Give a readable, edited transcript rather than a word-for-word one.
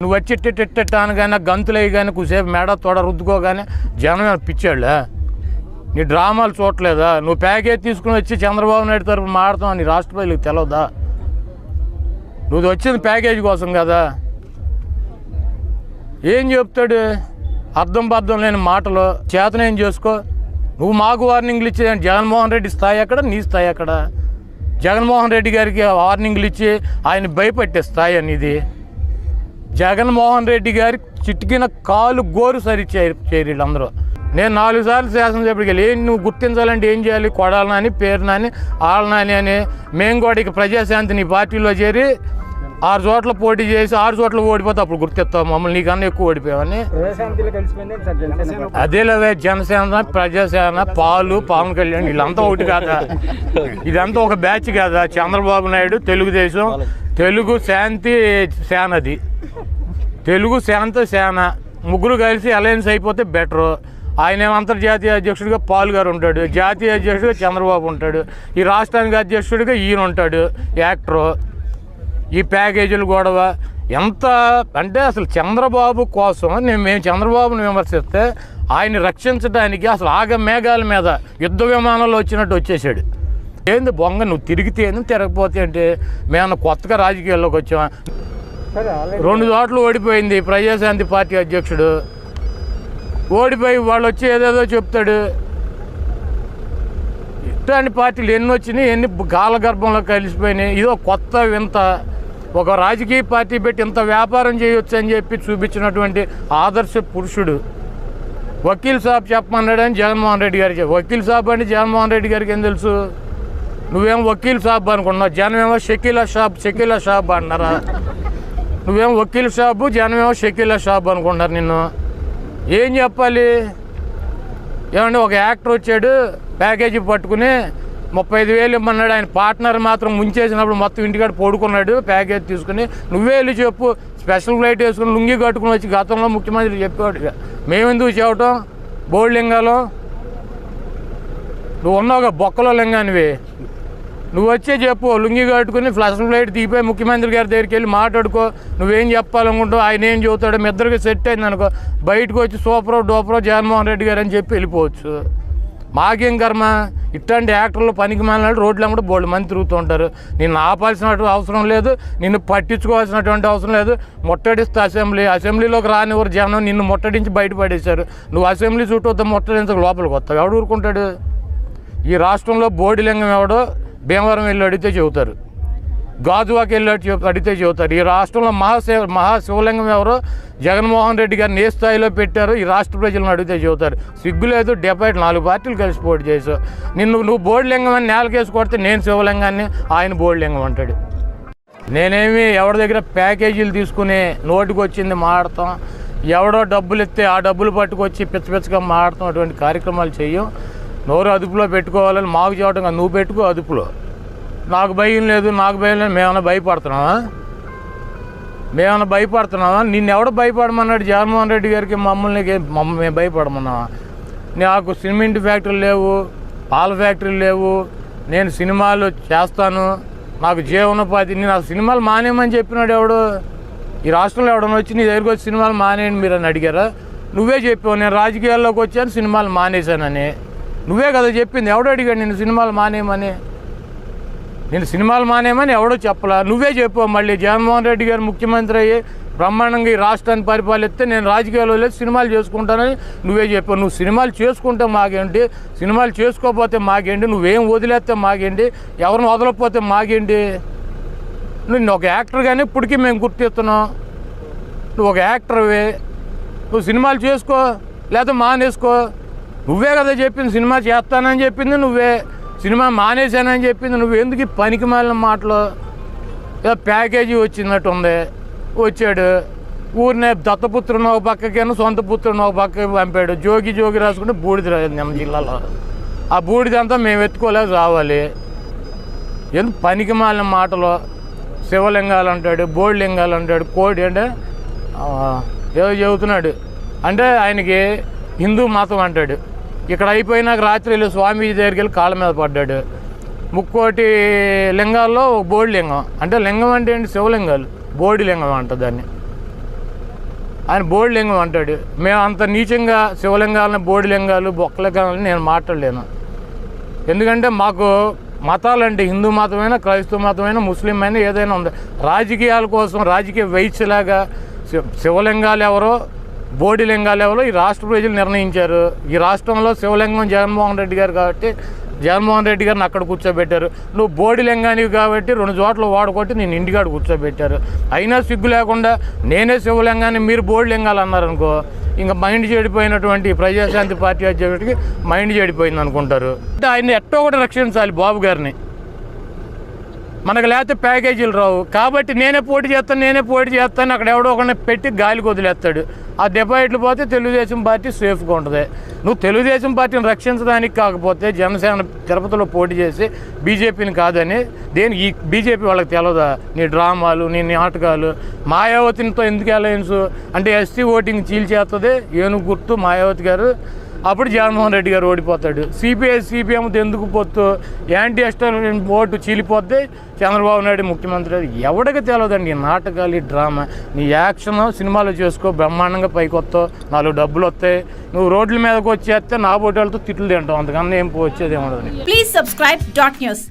నువ్వు వచ్చి అనగానే గంతులు అయ్యి కుసేపు మేడ తోడ రుద్దుకోగానే జనం పిచ్చాళ్ళా? నీ డ్రామాలు చూడలేదా? నువ్వు ప్యాకేజ్ తీసుకుని వచ్చి చంద్రబాబు నాయుడు తరఫున మాడతావు నీ రాష్ట్ర ప్రజలకు తెలవదా? నువ్వు వచ్చింది ప్యాకేజీ కోసం కదా. ఏం చెప్తాడు? అర్థం బద్ధం లేని మాటలు. చేతనేం చేసుకో. నువ్వు మాకు వార్నింగ్లు ఇచ్చే జగన్మోహన్ రెడ్డి స్థాయి ఎక్కడ, నీ స్థాయి ఎక్కడ? జగన్మోహన్ రెడ్డి గారికి వార్నింగ్లు ఇచ్చి ఆయన భయపెట్టే స్థాయి అనేది. జగన్మోహన్ రెడ్డి గారి చిటికిన కాలు గోరు సరి చేయరు వీళ్ళందరూ. నేను 4 సార్లు శాసనసభ్యుడికి వెళ్ళి నువ్వు గుర్తించాలంటే ఏం చేయాలి? కొడాలని, పేరు నాని, ఆళ్ళనాని అని. మేము కూడా ఇక ప్రజాశాంతి నీ పార్టీలో చేరి 6 చోట్ల పోటీ చేసి 6 చోట్ల ఓడిపోతే అప్పుడు గుర్తిస్తావు మమ్మల్ని, నీకన్నా ఎక్కువ ఓడిపోయావని. అదేలేవే జనసేన, ప్రజాసేన, పవన్ కళ్యాణ్ వీళ్ళంతా ఒకటి కాదా? ఇదంతా ఒక బ్యాచ్ కాదా? చంద్రబాబు నాయుడు, తెలుగుదేశం, తెలుగు శాంతి సేనది, తెలుగు శాంతి సేన ముగ్గురు కలిసి అలయన్స్ అయిపోతే బెటరు. ఆయన అంతర్జాతీయ అధ్యక్షుడిగా పాల్ గారు ఉంటాడు, జాతీయ అధ్యక్షుడిగా చంద్రబాబు ఉంటాడు, ఈ రాష్ట్రానికి అధ్యక్షుడిగా ఈయన ఉంటాడు యాక్టరు. ఈ ప్యాకేజీలు గొడవ ఎంత అంటే అసలు చంద్రబాబు కోసం మేము చంద్రబాబుని విమర్శిస్తే ఆయన్ని రక్షించడానికి అసలు మేఘాల మీద యుద్ధ విమానంలో వచ్చినట్టు వచ్చేసాడు. ఏంది బొంగ? నువ్వు తిరిగితే ఏంది, తిరగపోతే అంటే మేము కొత్తగా రాజకీయాల్లోకి వచ్చామా? 2 చోట్ల ఓడిపోయింది ప్రజాశాంతి పార్టీ అధ్యక్షుడు. ఓడిపోయి వాళ్ళు వచ్చి ఏదేదో చెప్తాడు. ఇట్లాంటి పార్టీలు ఎన్ని వచ్చినాయి, ఎన్ని కాలగర్భంలో కలిసిపోయినాయి. ఇదో కొత్త వింత. ఒక రాజకీయ పార్టీ పెట్టి ఇంత వ్యాపారం చేయొచ్చు అని చెప్పి చూపించినటువంటి ఆదర్శ పురుషుడు. వకీల్ సాబ్ చెప్పమన్నాడని జగన్మోహన్ రెడ్డి గారికి. వకీల్ సాబ్ అంటే జగన్మోహన్ రెడ్డి గారికి ఏం తెలుసు? నువ్వేమో వకీల్ సాబ్ అనుకున్నావు, జనమేమో షకీలా షాబ్ అన్నారా? నువ్వేమో వకీల్ షాబు, జనమేమో షకీలా షాబ్ అనుకుంటున్నారు నిన్ను. ఏం చెప్పాలి? ఏమంటే ఒక యాక్టర్ వచ్చాడు ప్యాకేజీ పట్టుకుని 35,000 ఇమ్మన్నాడు. ఆయన పార్ట్నర్ మాత్రం ముంచేసినప్పుడు మొత్తం ఇంటికాడ పడుకున్నాడు ప్యాకేజ్ తీసుకుని. నువ్వే వెళ్ళి చెప్పు. స్పెషల్ ఫ్లైట్ వేసుకుని లుంగి కట్టుకుని వచ్చి గతంలో ముఖ్యమంత్రి చెప్పాడు. మేమెందుకు చెప్పటం? బోర్డు లింగాలు నువ్వు ఉన్నావుగా, బొక్కలో లింగానివి. నువ్వు వచ్చే చెప్పు. లుంగి కట్టుకుని స్పెషల్ ఫ్లైట్ దిగిపోయి ముఖ్యమంత్రి గారి దగ్గరికి వెళ్ళి మాట్లాడుకో. నువ్వేం చెప్పాలనుకుంటావు, ఆయన ఏం చెబుతాడో మీ ఇద్దరికి సెట్ అయింది అనుకో. బయటకు వచ్చి సూపరో డోపరో జగన్మోహన్ రెడ్డి గారు అని చెప్పి వెళ్ళిపోవచ్చు. మాకేం కర్మ? ఇట్లాంటి యాక్టర్లు పనికి మాలినాడు రోడ్లు కూడా బోల్డ్ మంది తిరుగుతూ ఉంటారు. నిన్ను ఆపాల్సిన అవసరం లేదు, నిన్ను పట్టించుకోవాల్సినటువంటి అవసరం లేదు. ముట్టడిస్తే అసెంబ్లీలోకి రానివారు జనం, నిన్ను ముట్టడించి బయటపడేశారు. నువ్వు అసెంబ్లీ చుట్టూ ముట్టడించక లోపలికి వస్తావు. ఎవడు ఊరుకుంటాడు? ఈ రాష్ట్రంలో బోడిలింగం ఎవడో భీమవరం వెళ్ళి అడిగితే చెబుతారు, గాజువాకి వెళ్ళి అడిగితే చెబుతారు. ఈ రాష్ట్రంలో మహాశివలింగం ఎవరో జగన్మోహన్ రెడ్డి గారిని ఏ స్థాయిలో పెట్టారో ఈ రాష్ట్ర ప్రజలను అడిగితే చెబుతారు. సిగ్గులేదు. 4 పార్టీలు కలిసి పోటీ చేసావు. నువ్వు బోడిలింగం అని నేలకేసి కొడితే నేను శివలింగాన్ని, ఆయన బోడిలింగం అంటాడు. నేనేమి ఎవరి దగ్గర ప్యాకేజీలు తీసుకుని నోటికి వచ్చింది మాడతాం, ఎవడో డబ్బులు ఇస్తే ఆ డబ్బులు పట్టుకొచ్చి పిచ్చగా మాడతాం, అటువంటి కార్యక్రమాలు చెయ్యం. నోరు అదుపులో పెట్టుకోవాలని మాకు చెప్పడం కాదు, నువ్వు పెట్టుకో అదుపులో. నాకు భయం లేదు. మేమన్నా భయపడుతున్నావా? నిన్ను ఎవడో భయపడమన్నాడు? జగన్మోహన్ రెడ్డి గారికి మేము భయపడమన్నావా? నాకు సిమెంట్ ఫ్యాక్టరీలు లేవు, పాల ఫ్యాక్టరీలు లేవు, నేను సినిమాలు చేస్తాను, నాకు జీవనోపాధి. నాకు సినిమాలు మానేయమని చెప్పినాడు ఎవడు? ఈ రాష్ట్రంలో ఎవడన్నా వచ్చి నీ దగ్గరికి వచ్చి సినిమాలు మానేయండి మీరు అని అడిగారా? నువ్వే చెప్పావు నేను రాజకీయాల్లోకి వచ్చాను సినిమాలు మానేశానని. నువ్వే కదా చెప్పింది. ఎవడో అడిగాడు నేను సినిమాలు మానేయమని? నేను సినిమాలు మానేయమని ఎవడో చెప్పలా, నువ్వే చెప్పావు. మళ్ళీ జగన్మోహన్ రెడ్డి గారు ముఖ్యమంత్రి అయ్యి బ్రహ్మాండంగా ఈ రాష్ట్రాన్ని పరిపాలిస్తే నేను రాజకీయాల్లో లేదు సినిమాలు చేసుకుంటానని నువ్వే చెప్పావు. నువ్వు సినిమాలు చేసుకుంటే మాకేంటి, సినిమాలు చేసుకోకపోతే మాకేంటి, నువ్వేం వదిలేస్తే మాకేంటి, ఎవరిని వదలకపోతే మాకేంటి? నువ్వు ఒక యాక్టర్ కానీ ఇప్పటికీ మేము గుర్తిస్తున్నాం. నువ్వు ఒక యాక్టర్వే, నువ్వు సినిమాలు చేసుకో లేదా మానేసుకో. నువ్వే కదా చెప్పింది సినిమా చేస్తానని చెప్పింది నువ్వే, సినిమా మానేశానని చెప్పింది నువ్వు. ఎందుకు పనికి మాలిన మాటలు? ఏదో ప్యాకేజీ వచ్చినట్టు ఉంది. వచ్చాడు ఊరినే దత్తపుత్రుని ఒక పక్కకేను సొంత పుత్రుని ఒక పక్కకి పంపాడు. జోగి రాసుకుంటే బూడిద రాదు జిల్లాలో. ఆ బూడిదంతా మేము ఎత్తుకోలేదు రావాలి. ఎందుకు పనికి మాలిన మాటలు? శివలింగాలు అంటాడు, బోడి లింగాలు అంటాడు, కోడి అంటే ఏదో చెబుతున్నాడు. అంటే ఆయనకి హిందూ మతం అంటాడు. ఇక్కడ అయిపోయినాక రాత్రి వెళ్ళి స్వామీజీ దగ్గరికి వెళ్ళి కాళ్ళ మీద పడ్డాడు. 3 లింగాల్లో ఒక బోడి లింగం. అంటే లింగం అంటే ఏంటి? శివలింగాలు. బోడి లింగం అంట దాన్ని. ఆయన బోడిలింగం అంటాడు. మేము అంత నీచంగా శివలింగాలని బోడిలింగాలు బొక్కలింగాలని నేను మాట్లాడలేను. ఎందుకంటే మాకు మతాలంటే హిందూ మతమైనా క్రైస్తవ మతమైనా ముస్లిం అయినా ఏదైనా ఉంది. రాజకీయాల కోసం రాజకీయ వైశ్యలాగా శివలింగాలు ఎవరో బోడిలింగాలు ఎవరో ఈ రాష్ట్ర ప్రజలు నిర్ణయించారు. ఈ రాష్ట్రంలో శివలింగం జగన్మోహన్ రెడ్డి గారు కాబట్టి జగన్మోహన్ రెడ్డి గారిని అక్కడ కూర్చోబెట్టారు. నువ్వు బోడిలింగానివి కాబట్టి 2 చోట్ల వాడుకొట్టి నేను ఇంటికాడ కూర్చోబెట్టారు. అయినా సిగ్గు లేకుండా నేనే శివలింగాన్ని మీరు బోడిలింగాలు అన్నారనుకో, ఇంకా మైండ్ చెడిపోయినటువంటి ప్రజాశాంతి పార్టీ అధ్యక్షుడికి మైండ్ చెడిపోయింది అనుకుంటారు. అంటే ఆయన ఎట్టో ఒకటి రక్షించాలి బాబు గారిని. మనకు లేకపోతే ప్యాకేజీలు రావు కాబట్టి నేనే పోటీ చేస్తాను అక్కడ ఎవడో ఒకరిని పెట్టి గాలికి వదిలేస్తాడు. ఆ డిపాజిట్లు పోతే తెలుగుదేశం పార్టీ సేఫ్గా ఉంటుంది. నువ్వు తెలుగుదేశం పార్టీని రక్షించడానికి కాకపోతే జనసేన తిరుపతిలో పోటీ చేసి బీజేపీని కాదని ఈ బీజేపీ వాళ్ళకి తెలియదా? నీ డ్రామాలు, నీ నాటకాలు. మాయావతితో ఎందుకు అలయన్స్ అంటే ఎస్సీ ఓటింగ్ చీల్చేస్తుంది ఏనుగు గుర్తు మాయావతి గారు. అప్పుడు జగన్మోహన్ రెడ్డి గారు ఓడిపోతాడు. సిపిఎంతో ఎందుకు పొత్తు? యాంటీ ఎస్టాబ్లిష్మెంట్ ఓటు చీలిపోద్ది, చంద్రబాబు నాయుడు ముఖ్యమంత్రి. ఎవడికి తెలియదండి ఈ నాటకాలు, ఈ డ్రామా. నీ యాక్షన్ సినిమాలు చేసుకో, బ్రహ్మాండంగా పైకి వస్తావు, 4 డబ్బులు వస్తాయి. నువ్వు రోడ్ల మీదకి వచ్చేస్తే నా బోటాలతో తిట్లు తింటావు, అంతకన్నా ఏం వచ్చేది ఏమన్నది. Please subscribe .news.